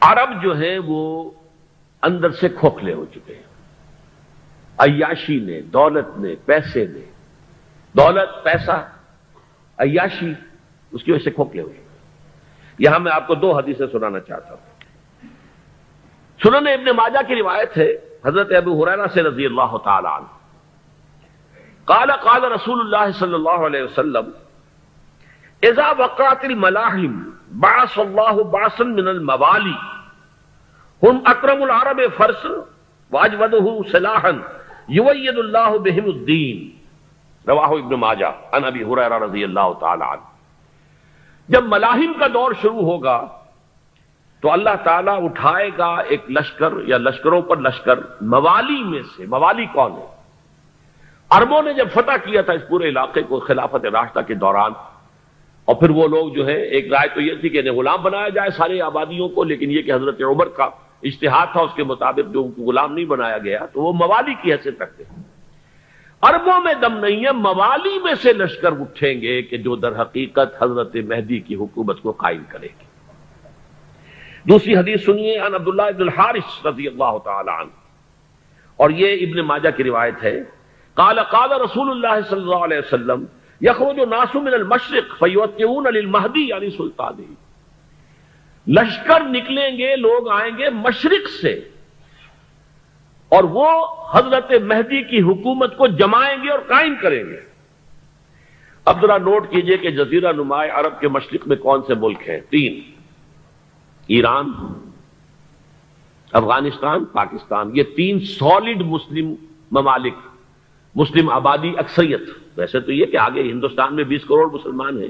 عرب جو ہیں وہ اندر سے کھوکھلے ہو چکے ہیں، عیاشی نے، دولت نے، پیسے نے، دولت، پیسہ، عیاشی، اس کی وجہ سے کھوکھلے ہوئے۔ یہاں میں آپ کو دو حدیثیں سنانا چاہتا ہوں۔ سنن ابن ماجہ کی روایت ہے حضرت ابو ہریرہ سے رضی اللہ تعالی عنہ، قال قال رسول اللہ صلی اللہ علیہ وسلم اذا وقعت الملاحم بعث اللہ بعثا من الموالی ہم اکرم العرب فرسا واجودہ سلاحا یوید اللہ بہم الدین، رواہ ابن ماجہ عن ابی ہریرہ رضی اللہ تعالی عنہ۔ جب ملاحم کا دور شروع ہوگا تو اللہ تعالیٰ اٹھائے گا ایک لشکر یا لشکروں پر لشکر موالی میں سے۔ موالی کون ہے؟ عربوں نے جب فتح کیا تھا اس پورے علاقے کو خلافت راشدہ کے دوران، اور پھر وہ لوگ جو ہے، ایک رائے تو یہ تھی کہ انہیں غلام بنایا جائے ساری آبادیوں کو، لیکن یہ کہ حضرت عمر کا اجتہاد تھا، اس کے مطابق جو غلام نہیں بنایا گیا تو وہ موالی کی حیثیت رکھتے ہیں۔ عربوں میں دم نہیں ہے، موالی میں سے لشکر اٹھیں گے کہ جو در حقیقت حضرت مہدی کی حکومت کو قائم کرے گی۔ دوسری حدیث سنیے، عن عبداللہ بن الحارث رضی اللہ تعالی عنہ، اور یہ ابن ماجہ کی روایت ہے، قال قال رسول اللہ صلی اللہ علیہ وسلم یخرج الناس من المشرق فیوطئون للمہدی یعنی سلطانہ، لشکر نکلیں گے، لوگ آئیں گے مشرق سے، اور وہ حضرت مہدی کی حکومت کو جمائیں گے اور قائم کریں گے۔ اب ذرا نوٹ کیجئے کہ جزیرہ نما عرب کے مشرق میں کون سے ملک ہیں؟ تین: ایران، افغانستان، پاکستان۔ یہ تین سالڈ مسلم ممالک، مسلم آبادی اکثریت۔ ویسے تو یہ کہ آگے ہندوستان میں 20 کروڑ مسلمان ہیں،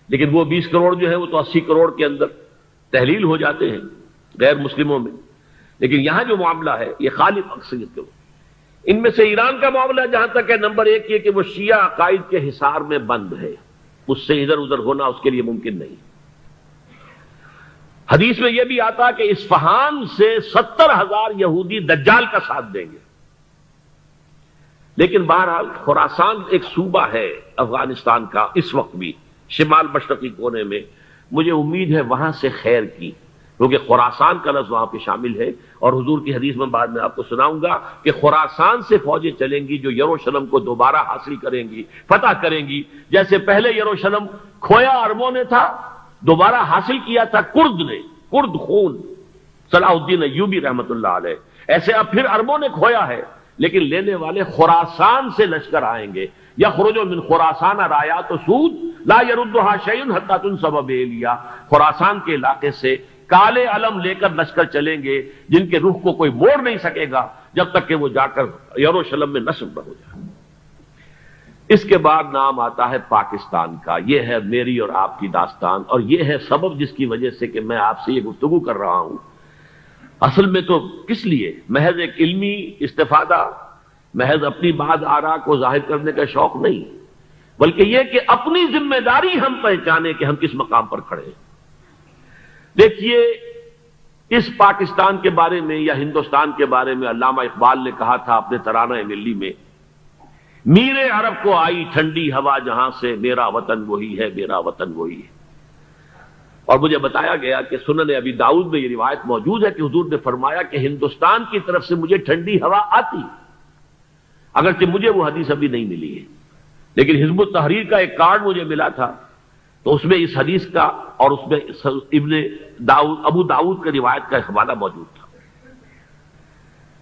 لیکن وہ 20 کروڑ جو ہے وہ تو 80 کروڑ کے اندر تحلیل ہو جاتے ہیں غیر مسلموں میں، لیکن یہاں جو معاملہ ہے یہ خالص اکثریت کے۔ ان میں سے ایران کا معاملہ جہاں تک ہے، نمبر 1 یہ کہ وہ شیعہ عقائد کے حصار میں بند ہے، اس سے ادھر ادھر ہونا اس کے لیے ممکن نہیں۔ حدیث میں یہ بھی آتا کہ اصفہان سے 70,000 یہودی دجال کا ساتھ دیں گے۔ لیکن بہرحال خراسان ایک صوبہ ہے افغانستان کا اس وقت بھی، شمال مشرقی کونے میں، مجھے امید ہے وہاں سے خیر کی، کیونکہ خراسان کا لفظ وہاں پہ شامل ہے، اور حضور کی حدیث میں بعد میں آپ کو سناؤں گا کہ خراسان سے فوجیں چلیں گی جو یروشلم کو دوبارہ حاصل کریں گی، فتح کریں گی۔ جیسے پہلے یروشلم کھویا عربوں نے تھا، دوبارہ حاصل کیا تھا کرد نے، کرد خون صلاح الدین ایوبی رحمت اللہ علیہ، ایسے اب پھر عربوں نے کھویا ہے، لیکن لینے والے خراسان سے لشکر آئیں گے۔ یخرج من خراسان رایات سود لا یردھا شیء حتی تنصب بإیلیا، خراسان کے علاقے سے کالے علم لے کر لشکر چلیں گے جن کے رخ کو کوئی موڑ نہیں سکے گا جب تک کہ وہ جا کر یروشلم میں نصب نہ ہو جائے۔ اس کے بعد نام آتا ہے پاکستان کا۔ یہ ہے میری اور آپ کی داستان، اور یہ ہے سبب جس کی وجہ سے کہ میں آپ سے یہ گفتگو کر رہا ہوں۔ اصل میں تو کس لیے؟ محض ایک علمی استفادہ، محض اپنی بعض آراء کو ظاہر کرنے کا شوق نہیں، بلکہ یہ کہ اپنی ذمہ داری ہم پہچانیں کہ ہم کس مقام پر کھڑے ہیں۔ دیکھیے، اس پاکستان کے بارے میں یا ہندوستان کے بارے میں علامہ اقبال نے کہا تھا اپنے ترانہ ملی میں، میرے عرب کو آئی ٹھنڈی ہوا جہاں سے، میرا وطن وہی ہے، میرا وطن وہی ہے۔ اور مجھے بتایا گیا کہ سنن ابی داؤد میں یہ روایت موجود ہے کہ حضور نے فرمایا کہ ہندوستان کی طرف سے مجھے ٹھنڈی ہوا آتی، اگرچہ مجھے وہ حدیث ابھی نہیں ملی ہے، لیکن حزب التحریر کا ایک کارڈ مجھے ملا تھا، تو اس میں اس حدیث کا اور اس میں ابو داؤد کے روایت کا حوالہ موجود تھا۔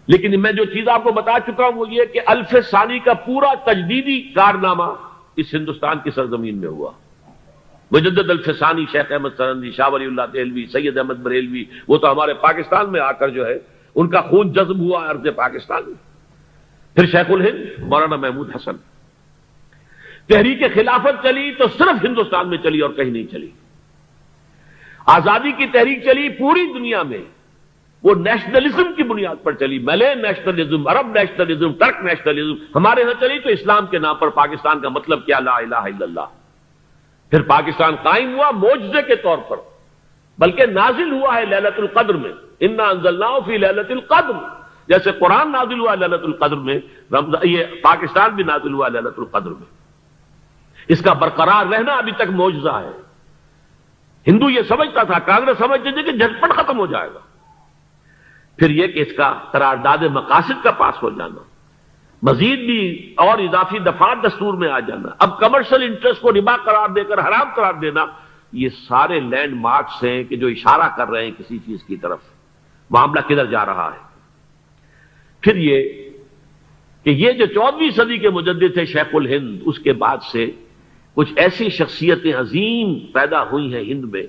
لیکن میں جو چیز آپ کو بتا چکا ہوں وہ یہ کہ الف ثانی کا پورا تجدیدی کارنامہ اس ہندوستان کی سرزمین میں ہوا۔ مجدد الف ثانی شیخ احمد سرندی، شاہ ولی اللہ دہلوی، سید احمد بریلوی، وہ تو ہمارے پاکستان میں آ کر جو ہے ان کا خون جذب ہوا ارض پاکستان میں۔ پھر شیخ الہند مولانا محمود حسن۔ تحریک خلافت چلی تو صرف ہندوستان میں چلی اور کہیں نہیں چلی۔ آزادی کی تحریک چلی پوری دنیا میں، وہ نیشنلزم کی بنیاد پر چلی، ملے نیشنلزم، عرب نیشنلزم، ترک نیشنلزم۔ ہمارے ہاں چلی تو اسلام کے نام پر پاکستان کا مطلب کیا؟ لا الہ الا اللہ۔ پھر پاکستان قائم ہوا معجزے کے طور پر، بلکہ نازل ہوا ہے لیلۃ القدر میں، انا انزلناہ فی لیلۃ القدر، جیسے قرآن نازل ہوا لیلۃ القدر میں، یہ پاکستان بھی نازل ہوا لیلۃ القدر میں۔ اس کا برقرار رہنا ابھی تک معجزہ ہے۔ ہندو یہ سمجھتا تھا، کانگریس سمجھتے تھے کہ جھٹپٹ ختم ہو جائے گا. پھر یہ کہ اس کا قرارداد مقاصد کا پاس ہو جانا، مزید بھی اور اضافی دفعات دستور میں آ جانا، اب کمرشل انٹرسٹ کو ربا قرار دے کر حرام قرار دینا، یہ سارے لینڈ مارکس ہیں کہ جو اشارہ کر رہے ہیں کسی چیز کی طرف، معاملہ کدھر جا رہا ہے. پھر یہ کہ یہ جو 14ویں صدی کے مجدد تھے شیخ الہند، اس کے بعد سے کچھ ایسی شخصیتیں عظیم پیدا ہوئی ہیں ہند میں،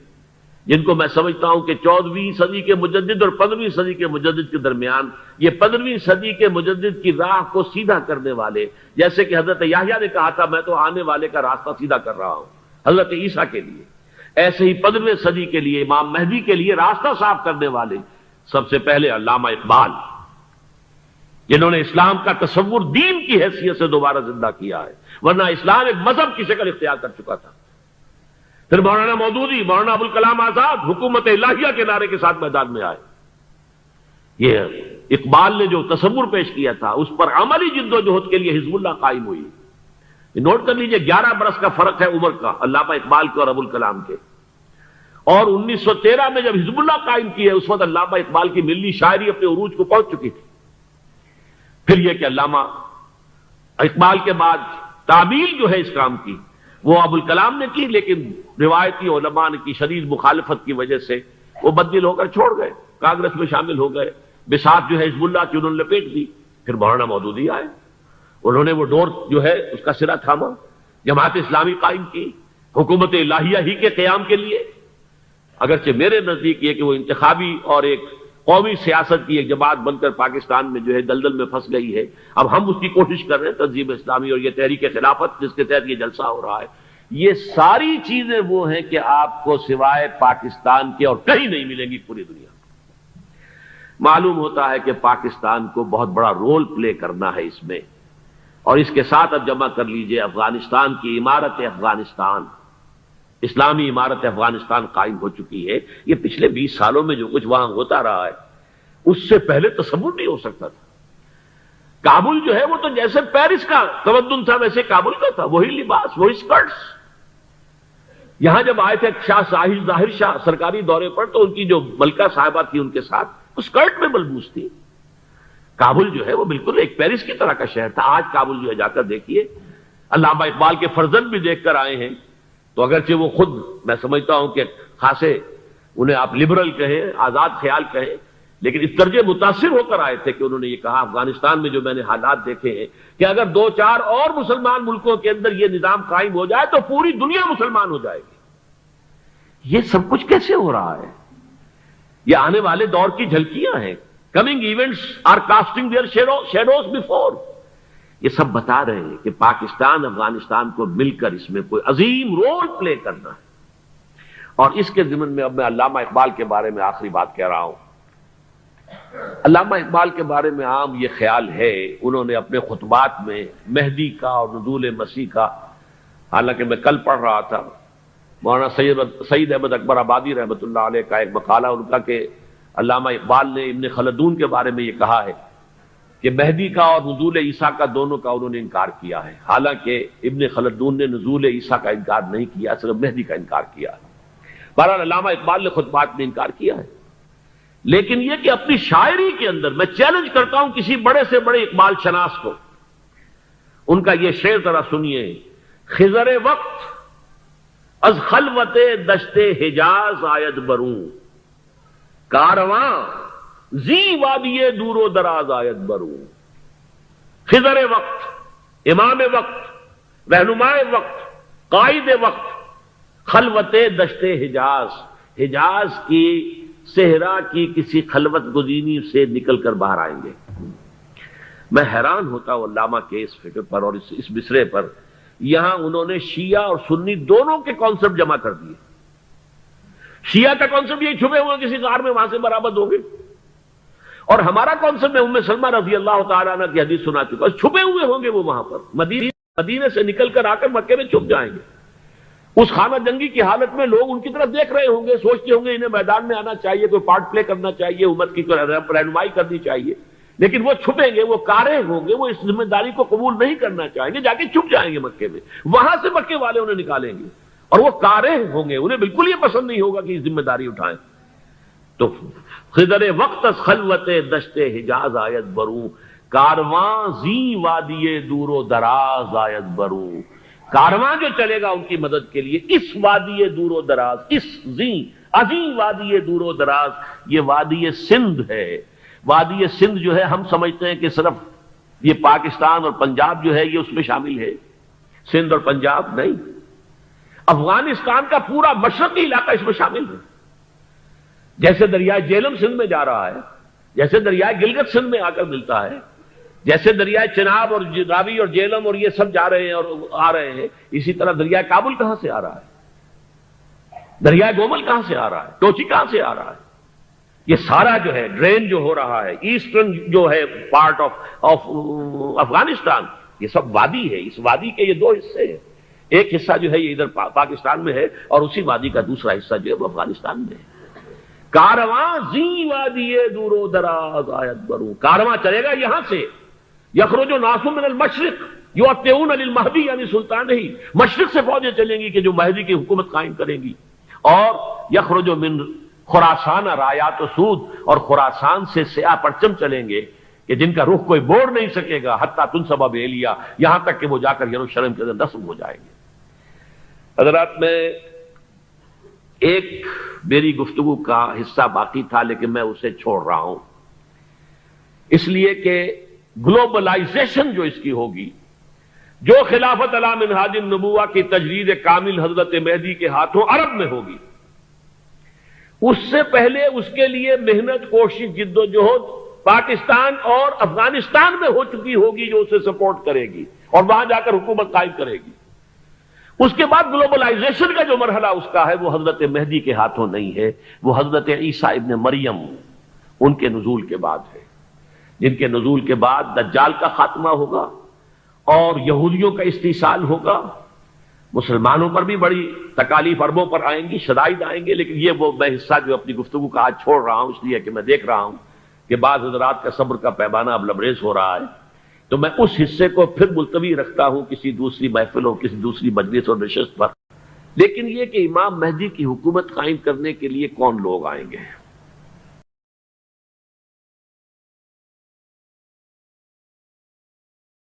جن کو میں سمجھتا ہوں کہ 14ویں صدی کے مجدد اور 15ویں صدی کے مجدد کے درمیان یہ 15ویں صدی کے مجدد کی راہ کو سیدھا کرنے والے، جیسے کہ حضرت یحییٰ نے کہا تھا میں تو آنے والے کا راستہ سیدھا کر رہا ہوں حضرت عیسیٰ کے لیے، ایسے ہی 15ویں صدی کے لیے امام مہدی کے لیے راستہ صاف کرنے والے سب سے پہلے علامہ اقبال، جنہوں نے اسلام کا تصور دین کی حیثیت سے دوبارہ زندہ کیا ہے، ورنہ اسلام ایک مذہب کی شکل اختیار کر چکا تھا. پھر مولانا مودودی، مولانا ابوالکلام آزاد حکومت الہیہ کے نعرے کے ساتھ میدان میں آئے. یہ اقبال نے جو تصور پیش کیا تھا اس پر عملی جد و جہد کے لیے حزب اللہ قائم ہوئی. نوٹ کر لیجئے 11 برس کا فرق ہے عمر کا علامہ اقبال کے اور ابوالکلام کے، اور 1913 میں جب حزب اللہ قائم کی ہے اس وقت علامہ اقبال کی ملی شاعری اپنے عروج کو پہنچ چکی تھی. پھر یہ کہ علامہ اقبال کے بعد تعمیل جو ہے اس کام کی وہ ابوالکلام نے کی، لیکن روایتی علماء کی شدید مخالفت کی وجہ سے وہ بددل ہو کر چھوڑ گئے، کانگریس میں شامل ہو گئے، بساط جو ہے حزب اللہ کی انہوں نے لپیٹ دی. پھر مولانا مودودی آئے، انہوں نے وہ ڈور جو ہے اس کا سرا تھاما، جماعت اسلامی قائم کی حکومت الہیہ ہی کے قیام کے لیے. اگرچہ میرے نزدیک یہ کہ وہ انتخابی اور ایک قومی سیاست کی ایک جماعت بن کر پاکستان میں جو ہے دلدل میں پھنس گئی ہے، اب ہم اس کی کوشش کر رہے ہیں تنظیم اسلامی اور یہ تحریک خلافت جس کے تحت یہ جلسہ ہو رہا ہے. یہ ساری چیزیں وہ ہیں کہ آپ کو سوائے پاکستان کے اور کہیں نہیں ملیں گی پوری دنیا میں. معلوم ہوتا ہے کہ پاکستان کو بہت بڑا رول پلے کرنا ہے اس میں، اور اس کے ساتھ اب جمع کر لیجئے افغانستان کی عمارت افغانستان، اسلامی عمارت افغانستان قائم ہو چکی ہے. یہ پچھلے 20 سالوں میں جو کچھ وہاں ہوتا رہا ہے اس سے پہلے تصور نہیں ہو سکتا تھا. کابل جو ہے وہ تو جیسے پیرس کا تمدن تھا ویسے کابل کا تھا، وہی لباس، وہی سکرٹس. یہاں جب آئے تھے شاہ ظاہر شاہ سرکاری دورے پر تو ان کی جو ملکہ صاحبہ تھی ان کے ساتھ وہ سکرٹ میں ملبوس تھی. کابل جو ہے وہ بالکل ایک پیرس کی طرح کا شہر تھا. آج کابل جو ہے جا کر دیکھیے، علامہ اقبال کے فرزند بھی دیکھ کر آئے ہیں، تو اگرچہ وہ خود میں سمجھتا ہوں کہ خاصے انہیں آپ لبرل کہیں، آزاد خیال کہیں، لیکن اس درجے متاثر ہو کر آئے تھے کہ انہوں نے یہ کہا افغانستان میں جو میں نے حالات دیکھے ہیں کہ اگر 2-4 اور مسلمان ملکوں کے اندر یہ نظام قائم ہو جائے تو پوری دنیا مسلمان ہو جائے گی. یہ سب کچھ کیسے ہو رہا ہے؟ یہ آنے والے دور کی جھلکیاں ہیں. Coming events are casting their shadows before. یہ سب بتا رہے ہیں کہ پاکستان افغانستان کو مل کر اس میں کوئی عظیم رول پلے کرنا ہے. اور اس کے ضمن میں اب میں علامہ اقبال کے بارے میں آخری بات کہہ رہا ہوں. علامہ اقبال کے بارے میں عام یہ خیال ہے، انہوں نے اپنے خطبات میں مہدی کا اور نزول مسیح کا، حالانکہ میں کل پڑھ رہا تھا مولانا سعید احمد اکبر آبادی رحمۃ اللہ علیہ کا ایک مقالہ ان کا کہ علامہ اقبال نے ابن خلدون کے بارے میں یہ کہا ہے کہ مہدی کا اور نزول عیسیٰ کا دونوں کا انہوں نے انکار کیا ہے. حالانکہ ابن خلدون نے نزول عیسیٰ کا انکار نہیں کیا، صرف مہدی کا انکار کیا ہے. بہرحال علامہ اقبال نے خطبات میں انکار کیا ہے، لیکن یہ کہ اپنی شاعری کے اندر میں چیلنج کرتا ہوں کسی بڑے سے بڑے اقبال شناس کو. ان کا یہ شعر ذرا سنیے: خضر وقت از خلوت دشت حجاز آید بروں، کارواں زی وادی دور و دراز آید بروں. خضر وقت، امام وقت، رہنمائے وقت، قائد وقت، خلوت دشت حجاز، حجاز کی صحرا کی کسی خلوت گزینی سے نکل کر باہر آئیں گے. میں حیران ہوتا ہوں علامہ کے اس فکر پر اور اس مصرے پر. یہاں انہوں نے شیعہ اور سنی دونوں کے کانسیپٹ جمع کر دیے. شیعہ کا کانسیپٹ یہ چھپے ہوئے کسی غار میں وہاں سے برآمد ہوں گے، اور ہمارا کانسیپٹ میں ام سلمہ رضی اللہ تعالیٰ عنہ کی حدیث سنا چکا، چھپے ہوئے ہوں گے وہ وہاں پر، مدینے سے نکل کر آ کر مکے میں چھپ جائیں گے. اس خانہ جنگی کی حالت میں لوگ ان کی طرف دیکھ رہے ہوں گے، سوچتے ہوں گے انہیں میدان میں آنا چاہیے، کوئی پارٹ پلے کرنا چاہیے، امت کی رہنمائی کرنی چاہیے، لیکن وہ چھپیں گے، وہ کارے ہوں گے، وہ اس ذمہ داری کو قبول نہیں کرنا چاہیں گے، جا کے چھپ جائیں گے مکے میں. وہاں سے مکے والے انہیں نکالیں گے اور وہ کاریں ہوں گے، انہیں بالکل یہ پسند نہیں ہوگا کہ یہ ذمہ داری اٹھائیں. تو خضر وقت از خلوت دشت حجاز آیت بروں، کارواں زی وادی دور و دراز آیت بروں. کارواں جو چلے گا ان کی مدد کے لیے اس وادی دور و دراز، اس زی عظیم وادی دور و دراز، یہ وادی سندھ ہے. وادی سندھ جو ہے ہم سمجھتے ہیں کہ صرف یہ پاکستان اور پنجاب جو ہے یہ اس میں شامل ہے. سندھ اور پنجاب نہیں، افغانستان کا پورا مشرقی علاقہ اس میں شامل ہے. جیسے دریائے جیلم سندھ میں جا رہا ہے، جیسے دریائے گلگت سندھ میں آ کر ملتا ہے، جیسے دریائے چناب اور راوی اور جیلم اور یہ سب جا رہے ہیں اور آ رہے ہیں، اسی طرح دریائے کابل کہاں سے آ رہا ہے، دریائے گومل کہاں سے آ رہا ہے، ٹوچی کہاں سے آ رہا ہے. یہ سارا جو ہے ڈرین جو ہو رہا ہے، ایسٹرن جو ہے پارٹ آف افغانستان، یہ سب وادی ہے. اس وادی کے یہ دو حصے ہیں، ایک حصہ جو ہے یہ ادھر پاکستان میں ہے اور اسی وادی کا دوسرا حصہ جو ہے وہ افغانستان میں ہے. کارواں زی وادی دور و دراز آیت بروں، کارواں چلے گا یہاں سے. یخرج ناس من المشرق یؤتون للمہدی یعنی سلطان ہی، مشرق سے فوجیں چلیں گی کہ جو مہدی کی حکومت قائم کریں گی. اور یخرج من خراسان رایات و سود، اور خراسان سے سیاہ پرچم چلیں گے کہ جن کا رخ کوئی موڑ نہیں سکے گا، حتیٰ تنصب بیلیا، یہاں تک کہ وہ جا کر یروشلم کے اندر نصب ہو جائیں گے. حضرات، میں ایک میری گفتگو کا حصہ باقی تھا لیکن میں اسے چھوڑ رہا ہوں، اس لیے کہ گلوبلائزیشن جو اس کی ہوگی، جو خلافت علی منہاج النبوہ کی تجرید کامل حضرت مہدی کے ہاتھوں عرب میں ہوگی، اس سے پہلے اس کے لیے محنت، کوشش، جد و جہد پاکستان اور افغانستان میں ہو چکی ہوگی جو اسے سپورٹ کرے گی اور وہاں جا کر حکومت قائم کرے گی. اس کے بعد گلوبلائزیشن کا جو مرحلہ اس کا ہے وہ حضرت مہدی کے ہاتھوں نہیں ہے، وہ حضرت عیسیٰ ابن مریم ان کے نزول کے بعد ہے، جن کے نزول کے بعد دجال کا خاتمہ ہوگا اور یہودیوں کا استحصال ہوگا. مسلمانوں پر بھی بڑی تکالیف عربوں پر آئیں گی، شدائد آئیں گے. لیکن یہ وہ میں حصہ جو اپنی گفتگو کا آج چھوڑ رہا ہوں اس لیے کہ میں دیکھ رہا ہوں کہ بعض حضرات کا صبر کا پیمانہ اب لبریز ہو رہا ہے، تو میں اس حصے کو پھر ملتوی رکھتا ہوں کسی دوسری محفل اور کسی دوسری مجلس اور نشست پر. لیکن یہ کہ امام مہدی کی حکومت قائم کرنے کے لیے کون لوگ آئیں گے،